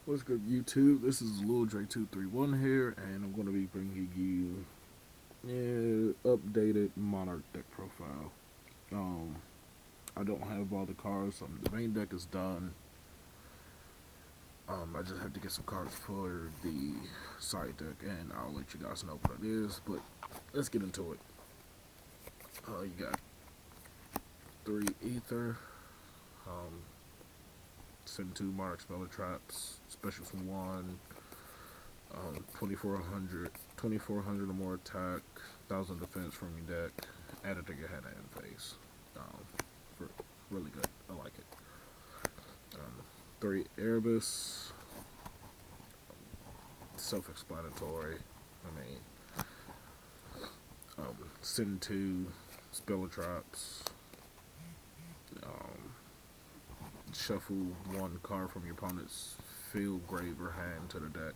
What's good, YouTube? This is Lil Dre231 here, and I'm going to be bringing you updated Monarch deck profile. Um, I don't have all the cards. The main deck is done. I just have to get some cards for the side deck, and I'll let you guys know what it is. But let's get into it. You got 3 Ether, um, send 2 Monarch Speller Traps, special from 1. 2400 or more attack, 1000 defense from your deck, add it to your hand and face. Um, for really good, I like it. 3 Erebus, self-explanatory. Send 2 Speller Traps, um, shuffle 1 card from your opponent's field, grave, or hand to the deck.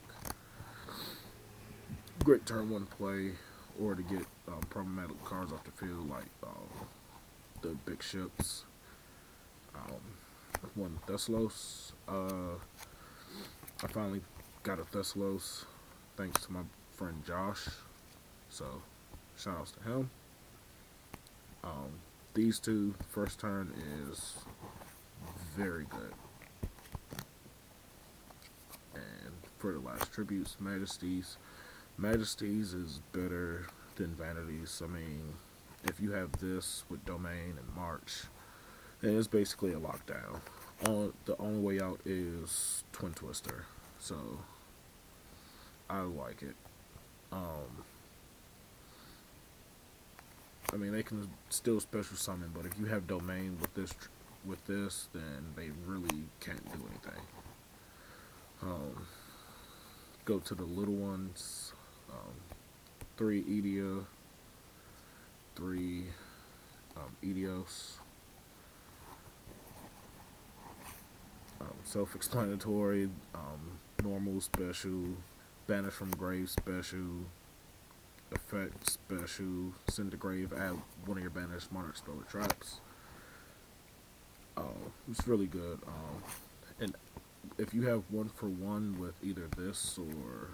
Great turn 1 play, or to get problematic cards off the field, like the big ships. 1 Thessalos. I finally got a Thessalos thanks to my friend Josh, so shout outs to him. These 2, first turn is very good. And for the last tributes, Majesties. Majesties is better than Vanities. If you have this with Domain and March, then it's basically a lockdown. The only way out is Twin Twister, so I like it. They can still special summon, but if you have Domain with this, then they really can't do anything. Go to the little ones. 3 Edia, 3 Edios. Self-explanatory. Normal special, banish from grave special, effect special, send to grave, add 1 of your banished Monarch Speller Traps. It's really good. And if you have 1 for 1 with either this or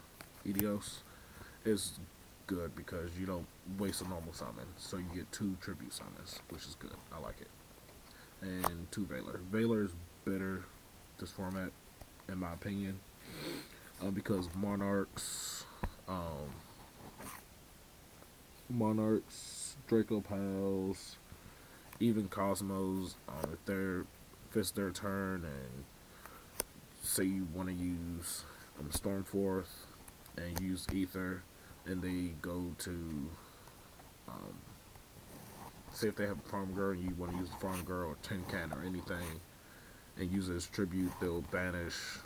Edios, it's good because you don't waste a normal summon, so you get 2 tribute summons, which is good. I like it. And 2 Valor. Valor is better this format, in my opinion, because Monarchs, Draco Pals, even Cosmos, if it's their turn and say you want to use Stormforth and use Ether, and they go to say if they have a Farm Girl and you want to use the Farm Girl or Tin Can or anything and use it as tribute, they'll banish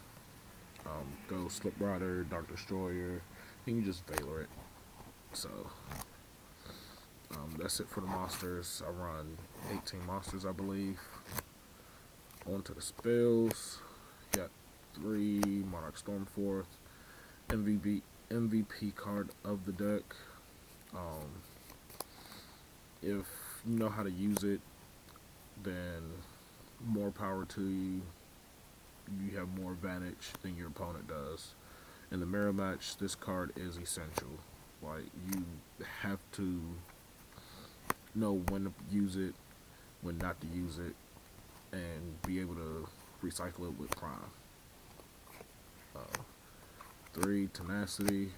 go Slip Rider, Dark Destroyer, and you just Valor it. So that's it for the monsters. I run 18 monsters, I believe. On to the spells. Got 3 Monarch Stormforth, MVP card of the deck. If you know how to use it, then more power to you. You have more advantage than your opponent does. In the mirror match, this card is essential. Like, you have to know when to use it, when not to use it, and be able to recycle it with Prime. 3 Tenacity.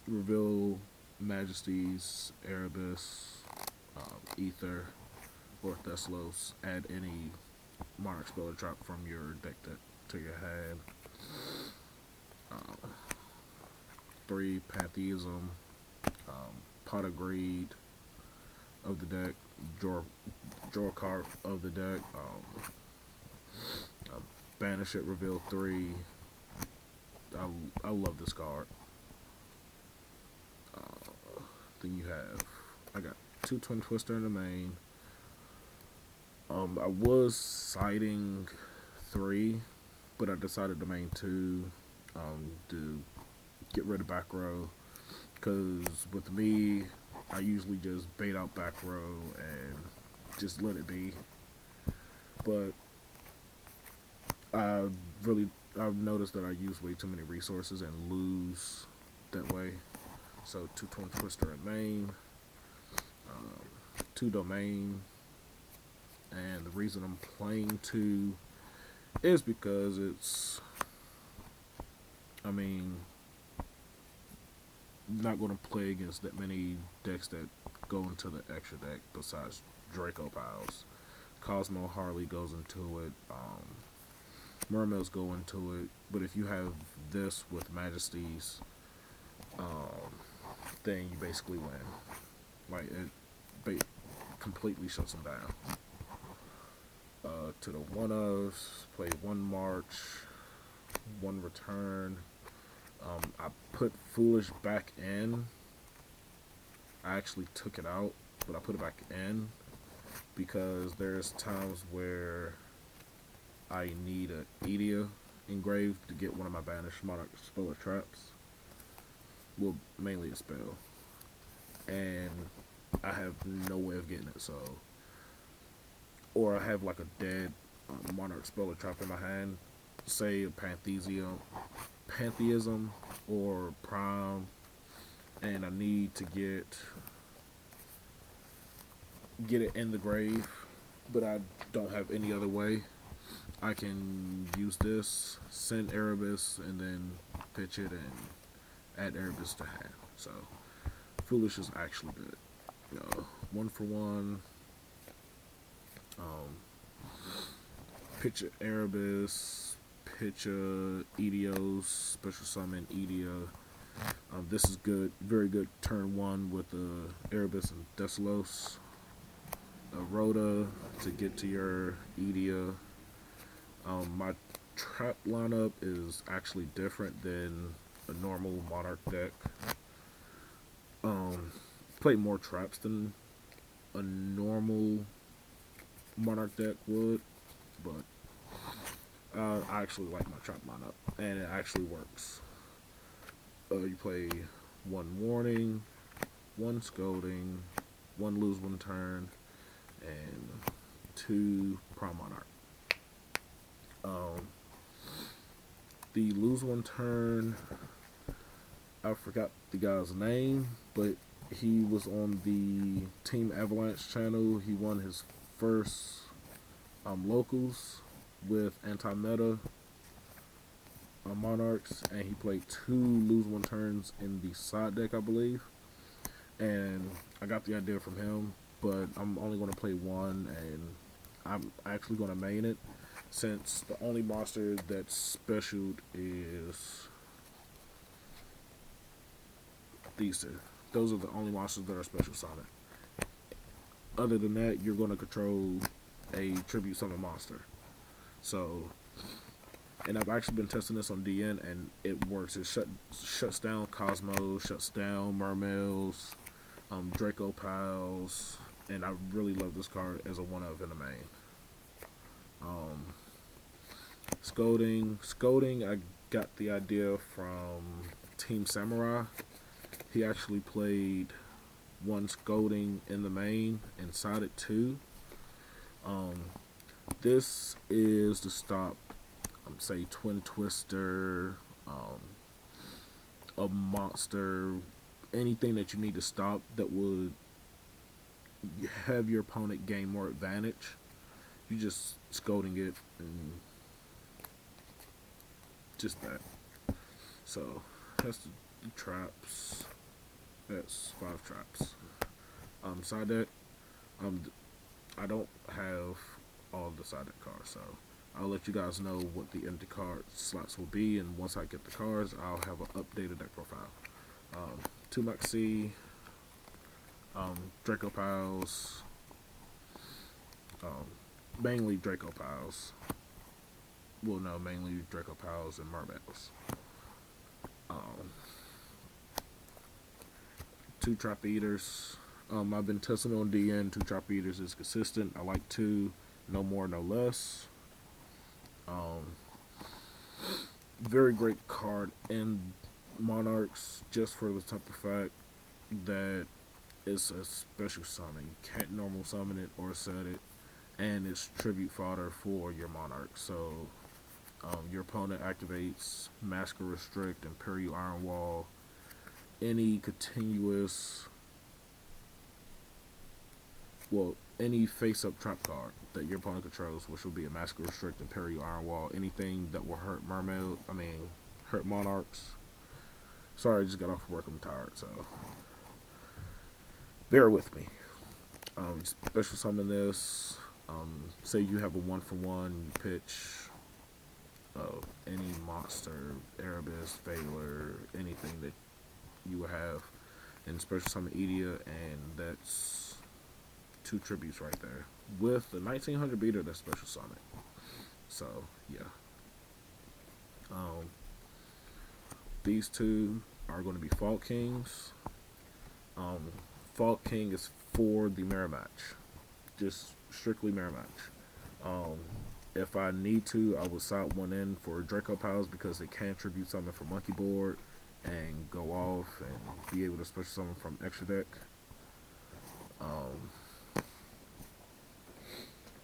Reveal Majesties, Erebus, Ether, or Thessalos. Add any Monarch Speller Trap from your deck to your hand. 3 Pantheism, Pot of Greed of the deck, draw a card of the deck, banish it, reveal 3. I love this card. Then you have, I got 2 Twin Twister in the main. I was siding 3, but I decided to main 2 to get rid of back row, because with me, I usually just bait out back row and just let it be. But I I've noticed that I use way too many resources and lose that way. So two Twin Twister in main, um, two Domain, and the reason I'm playing two is because it's, I mean, not going to play against that many decks that go into the extra deck besides Draco Piles. Cosmo Harley goes into it. Mermails go into it. But if you have this with Majesty's, um, then you basically win. Like it completely shuts them down. To the one ofs, play one March, one return. I put Foolish back in. I actually took it out, but I put it back in because there's times where I need an Edia engraved to get one of my banished Monarch spell or traps. Well, mainly a spell. And I have no way of getting it, so. Or I have like a dead Monarch spell or trap in my hand, say a Pantheism or Prime, and I need to get it in the grave, but I don't have any other way. I can use this, send Erebus, and then pitch it and add Erebus to hand. So Foolish is actually good. One for one. Pitch a Erebus, pitch a Edios, special summon Edia. This is good, very good turn one with Erebus and Decilos. A Rhoda to get to your Edia. My trap lineup is actually different than a normal Monarch deck. Play more traps than a normal Monarch deck would, but I actually like my trap lineup, and it actually works. You play one Warning, one Scolding, one Lose One Turn, and two Prime Monarch. The Lose One Turn, I forgot the guy's name, but he was on the Team Avalanche channel. He won his first locals with anti-meta Monarchs, and he played two Lose One Turns in the side deck, I believe. And I got the idea from him, but I'm only going to play one, and I'm actually going to main it, since the only monster that's special is these two. Those are the only monsters that are special summoned. Other than that, you're going to control a tribute summon monster. So, and I've actually been testing this on DN, and it works. It shuts down Cosmo, shuts down Mermails, Draco Piles, and I really love this card as a one-of in the main. Scolding, I got the idea from Team Samurai. He actually played one Scolding in the main and sided two. This is to stop, say, Twin Twister, a monster, anything that you need to stop that would have your opponent gain more advantage. You just Scolding it and just that. So that's the traps. That's 5 traps. Side deck. I don't have all of the side deck cards, so I'll let you guys know what the empty card slots will be, and once I get the cards, I'll have an updated deck profile. 2 Maxi, Draco Piles, mainly Draco Piles. Well, no, mainly Draco Piles and Mermails. 2 Trap Eaters. I've been testing on DN. 2 Trap Eaters is consistent. I like 2, no more, no less. Very great card in Monarchs, just for the simple fact that it's a special summon. You can't normal summon it or set it, and it's tribute fodder for your Monarch. So Your opponent activates Masker Restrict, Imperial Iron Wall, any continuous, any face-up trap card that your opponent controls, which will be a Masker Restrict, Imperial Iron Wall, anything that will hurt hurt Monarchs. Sorry, I just got off work. I'm tired, so bear with me. Special summon this. Say you have a 1-for-1, you pitch any monster, Erebus, Veiler, anything that you would have, and special summon Edia, and that's 2 tributes right there. With the 1900 beater, that's special summon. So, yeah. These 2 are going to be Fault Kings. Fault King is for the mirror match. Just strictly mirror match. If I need to, I will side one in for Draco Pals because it can tribute summon from Monkey Board and go off and be able to special summon from extra deck.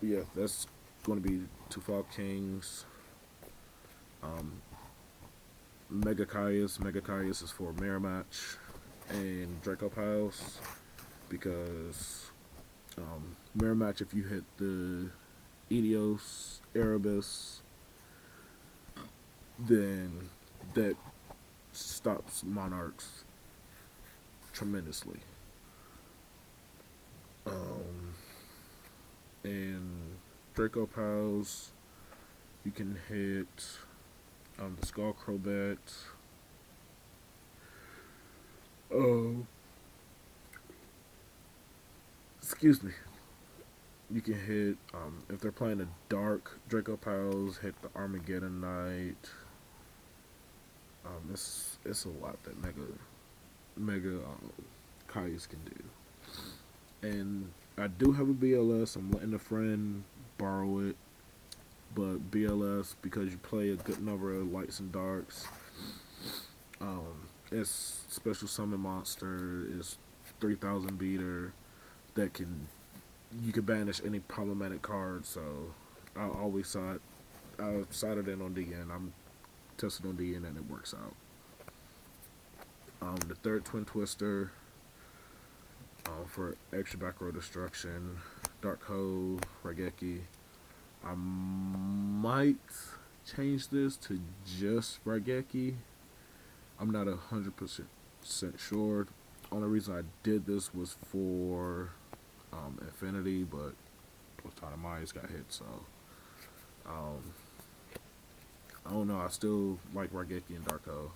Yeah, that's going to be 2 Fault Kings. Mega Caius. Mega Caius is for mirror match and Draco Pals because mirror match, if you hit the Edios, Erebus, then that stops Monarchs tremendously. And Draco Pals, you can hit the Skull Crobat. Excuse me. You can hit, if they're playing a dark Draco Pals, hit the Armageddon Knight. It's a lot that Mega Caius can do. And I do have a BLS. I'm letting a friend borrow it. But BLS, because you play a good number of lights and darks, it's special summon monster, it's 3000 beater that you can banish any problematic card, so I'll side it in on DN. I'm tested on DN and it works out. The third Twin Twister for extra back row destruction, Dark Hole, Raigeki. I might change this to just Raigeki. I'm not 100% sure. Only reason I did this was for Infinity, but Platonic Mayas got hit, so I don't know. I still like Raigeki and Darko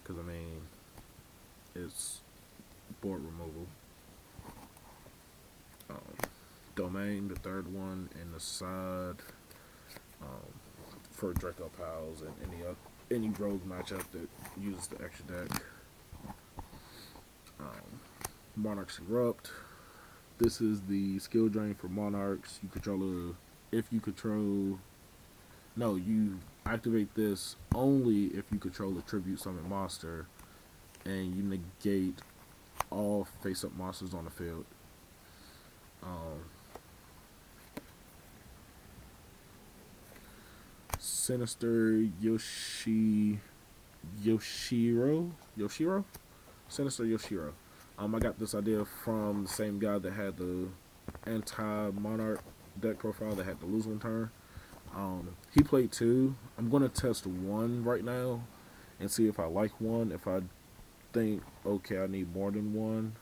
because it's board removal. Domain, the third one, and the side for Draco Pals and any rogue matchup that uses the extra deck. Monarchs Erupt. This is the skill drain for Monarchs. You activate this only if you control a tribute summon monster, and you negate all face-up monsters on the field. Sinister Yoshiro? Sinister Yoshiro. I got this idea from the same guy that had the anti-Monarch deck profile that had to lose one turn. He played 2. I'm going to test 1 right now and see if I like 1. If I think, okay, I need more than 1,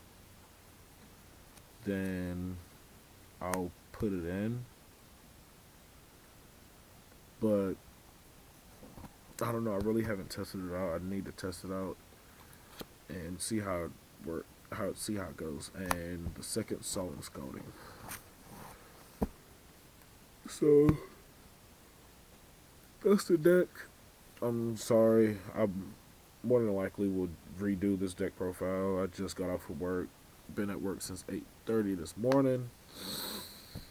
then I'll put it in. But I don't know. I really haven't tested it out. I need to test it out and see how it works. See how it goes. And the second, Salt and Scalding. So that's the deck. I'm sorry. I more than likely will redo this deck profile. I just got off of work. Been at work since 8:30 this morning.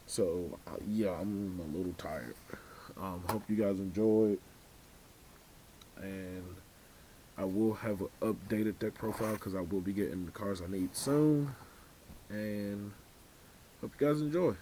So yeah, I'm a little tired. Hope you guys enjoyed, and I will have an updated deck profile because I will be getting the cards I need soon, and hope you guys enjoy.